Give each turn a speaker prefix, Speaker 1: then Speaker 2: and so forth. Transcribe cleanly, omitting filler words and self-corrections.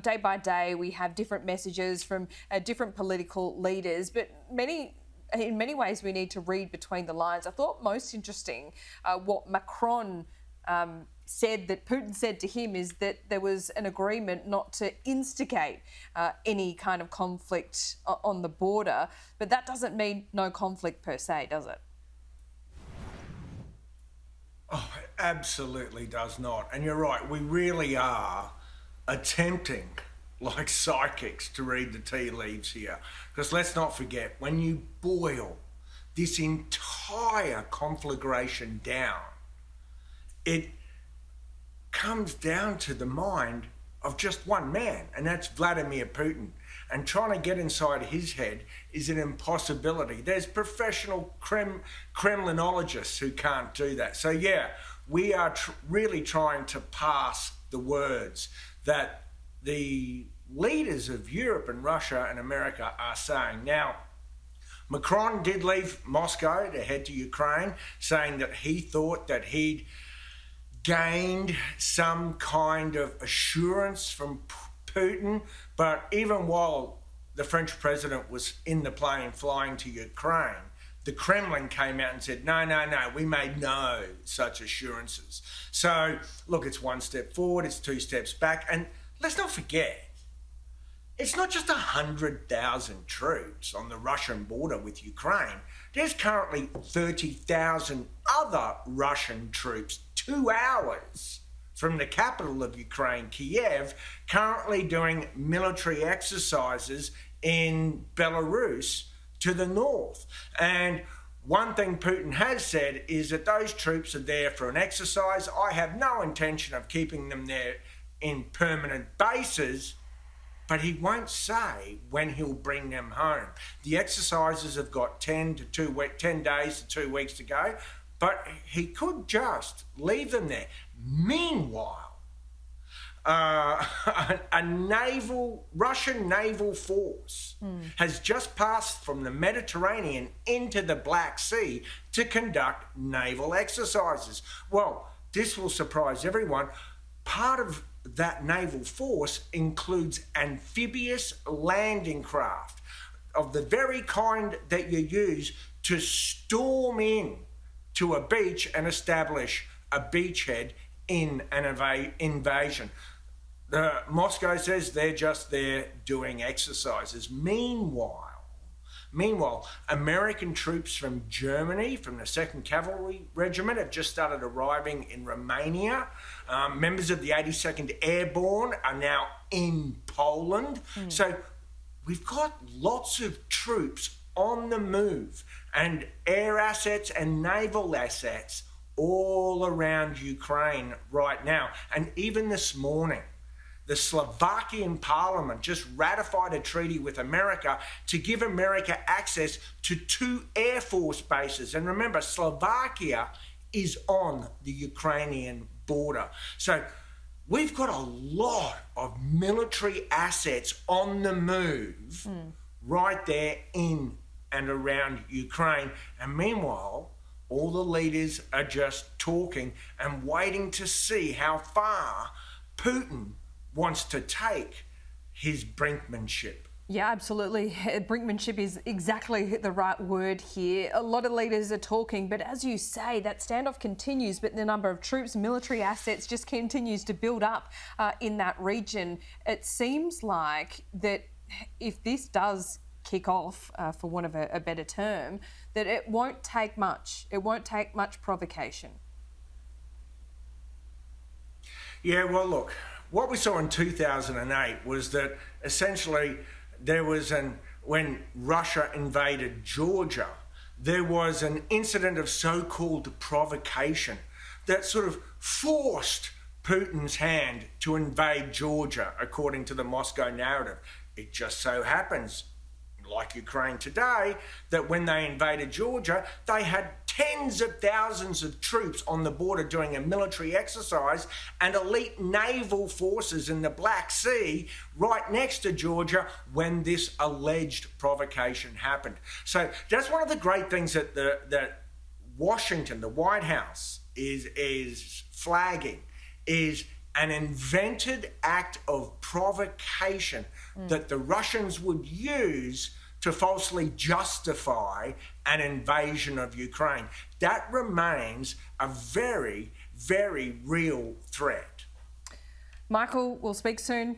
Speaker 1: day by day we have different messages from different political leaders, but in many ways we need to read between the lines. I thought most interesting what Macron said, that Putin said to him, is that there was an agreement not to instigate any kind of conflict on the border, but that doesn't mean no conflict per se, does it?
Speaker 2: Oh, it absolutely does not. And you're right, we really are attempting, like psychics, to read the tea leaves here. Because let's not forget, when you boil this entire conflagration down, it comes down to the mind of just one man, and that's Vladimir Putin. And trying to get inside his head is an impossibility. There's professional Kremlinologists who can't do that. So yeah, we are really trying to pass the words that the leaders of Europe and Russia and America are saying. Now, Macron did leave Moscow to head to Ukraine, saying that he thought that he'd gained some kind of assurance from Putin, but even while the French president was in the plane flying to Ukraine, the Kremlin came out and said, no, we made no such assurances. So, look, it's one step forward, it's two steps back, and let's not forget, it's not just 100,000 troops on the Russian border with Ukraine. There's currently 30,000 other Russian troops 2 hours from the capital of Ukraine, Kiev, currently doing military exercises in Belarus to the north. And one thing Putin has said is that those troops are there for an exercise. I have no intention of keeping them there in permanent bases, but he won't say when he'll bring them home. The exercises have got 10 days to 2 weeks to go, but he could just leave them there. Meanwhile, a Russian naval force has just passed from the Mediterranean into the Black Sea to conduct naval exercises. Well, this will surprise everyone. Part of that naval force includes amphibious landing craft of the very kind that you use to storm in to a beach and establish a beachhead in an invasion. Moscow says they're just there doing exercises. Meanwhile, American troops from Germany, from the 2nd Cavalry Regiment, have just started arriving in Romania. Members of the 82nd Airborne are now in Poland. So we've got lots of troops on the move, and air assets and naval assets all around Ukraine right now. And even this morning, the Slovakian parliament just ratified a treaty with America to give America access to 2 Air Force bases. And remember, Slovakia is on the Ukrainian border. So we've got a lot of military assets on the move right there in and around Ukraine. And meanwhile, all the leaders are just talking and waiting to see how far Putin wants to take his brinkmanship.
Speaker 1: Yeah, absolutely. Brinkmanship is exactly the right word here. A lot of leaders are talking, but as you say, that standoff continues, but the number of troops, military assets just continues to build up in that region. It seems like that if this does kick off, for want of a better term, that it won't take much. It won't take much provocation.
Speaker 2: Yeah, well, look, what we saw in 2008 was that essentially there was when Russia invaded Georgia, there was an incident of so-called provocation that sort of forced Putin's hand to invade Georgia, according to the Moscow narrative. It just so happens, like Ukraine today, that when they invaded Georgia, they had tens of thousands of troops on the border doing a military exercise and elite naval forces in the Black Sea right next to Georgia when this alleged provocation happened. So that's one of the great things that Washington, the White House, is flagging, is an invented act of provocation that the Russians would use to falsely justify an invasion of Ukraine. That remains a very, very real threat.
Speaker 1: Michael, we'll speak soon.